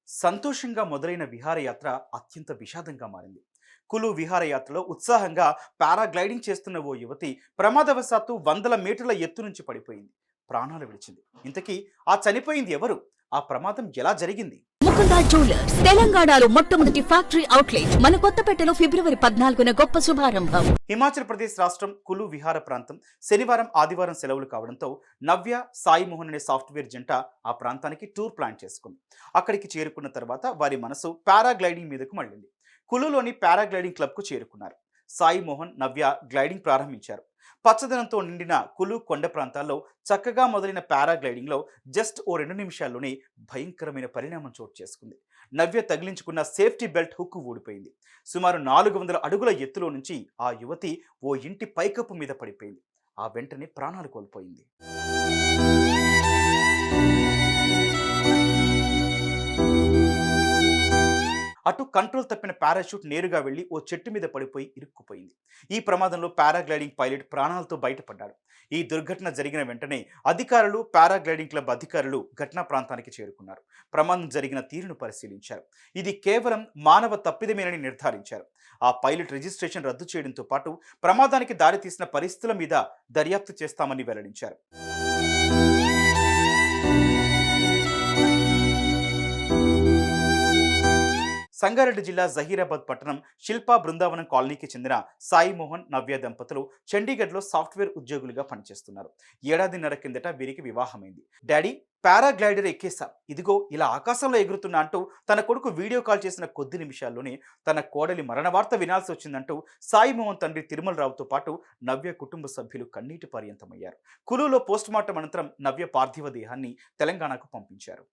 సంతోషంగా మొదలైన విహారయాత్ర అత్యంత విషాదంగా మారింది. కులు విహారయాత్రలో ఉత్సాహంగా పారాగ్లైడింగ్ చేస్తున్న ఓ యువతి ప్రమాదవశాత్తు వందల మీటర్ల ఎత్తు నుంచి పడిపోయింది. ప్రాణాలు విడిచింది. ఇంతకీ ఆ చనిపోయింది ఎవరు? ఆ ప్రమాదం ఎలా జరిగింది? ముకుందా జ్యువెలర్స్ తెలంగాణలో మొట్టమొదటి ఫ్యాక్టరీ అవుట్లెట్ మన కొత్తపేటలో ఫిబ్రవరి 14న గొప్ప శుభారంభం. హిమాచల్ ప్రదేశ్ రాష్ట్రం కులు విహార ప్రాంతం శనివారం ఆదివారం సెలవులు కావడంతో నవ్య సాయి మోహన్ అనే సాఫ్ట్వేర్ జంట ఆ ప్రాంతానికి టూర్ ప్లాన్ చేసుకుంది. అక్కడికి చేరుకున్న తర్వాత వారి మనసు పారాగ్లైడింగ్ మీదకు మళ్ళింది. కులులోని పారాగ్లైడింగ్ క్లబ్కు చేరుకున్నారు. సాయి మోహన్ నవ్య గ్లైడింగ్ ప్రారంభించారు. పచ్చదనంతో నిండిన కులు కొండ ప్రాంతాల్లో చక్కగా మొదలైన పారాగ్లైడింగ్లో జస్ట్ ఓ 2 నిమిషాల్లోనే భయంకరమైన పరిణామం చోటు చేసుకుంది. నవ్య తగిలించుకున్న సేఫ్టీ బెల్ట్ హుక్ ఊడిపోయింది. సుమారు 400 అడుగుల ఎత్తులో నుంచి ఆ యువతి ఓ ఇంటి పైకప్పు మీద పడిపోయింది. ఆ వెంటనే ప్రాణాలు కోల్పోయింది. అటు కంట్రోల్ తప్పిన పారాషూట్ నేరుగా వెళ్లి ఓ చెట్టు మీద పడిపోయి ఇరుక్కుపోయింది. ఈ ప్రమాదంలో పారాగ్లైడింగ్ పైలట్ ప్రాణాలతో బయటపడ్డాడు. ఈ దుర్ఘటన జరిగిన వెంటనే అధికారులు, పారాగ్లైడింగ్ క్లబ్ అధికారులు ఘటనా ప్రాంతానికి చేరుకున్నారు. ప్రమాదం జరిగిన తీరును పరిశీలించారు. ఇది కేవలం మానవ తప్పిదమేనని నిర్ధారించారు. ఆ పైలట్ రిజిస్ట్రేషన్ రద్దు చేయడంతో పాటు ప్రమాదానికి దారితీసిన పరిస్థితుల మీద దర్యాప్తు చేస్తామని వెల్లడించారు. సంగారెడ్డి జిల్లా జహీరాబాద్ పట్టణం శిల్పా బృందావనం కాలనీకి చెందిన సాయి మోహన్ నవ్య దంపతులు చండీగఢ్లో సాఫ్ట్వేర్ ఉద్యోగులుగా పనిచేస్తున్నారు. ఏడాదిన్నర కిందట వీరికి వివాహమైంది. డాడీ, పారాగ్లైడర్ ఎక్కేసా, ఇదిగో ఇలా ఆకాశంలో ఎగురుతున్నా అంటూ తన కొడుకు వీడియో కాల్ చేసిన కొద్ది నిమిషాల్లోనే తన కోడలి మరణ వార్త వినాల్సి వచ్చిందంటూ సాయి మోహన్ తండ్రి తిరుమలరావుతో పాటు నవ్య కుటుంబ సభ్యులు కన్నీటి పర్యంతమయ్యారు. కులులో పోస్ట్ మార్టం అనంతరం నవ్య పార్థివ దేహాన్ని తెలంగాణకు పంపించారు.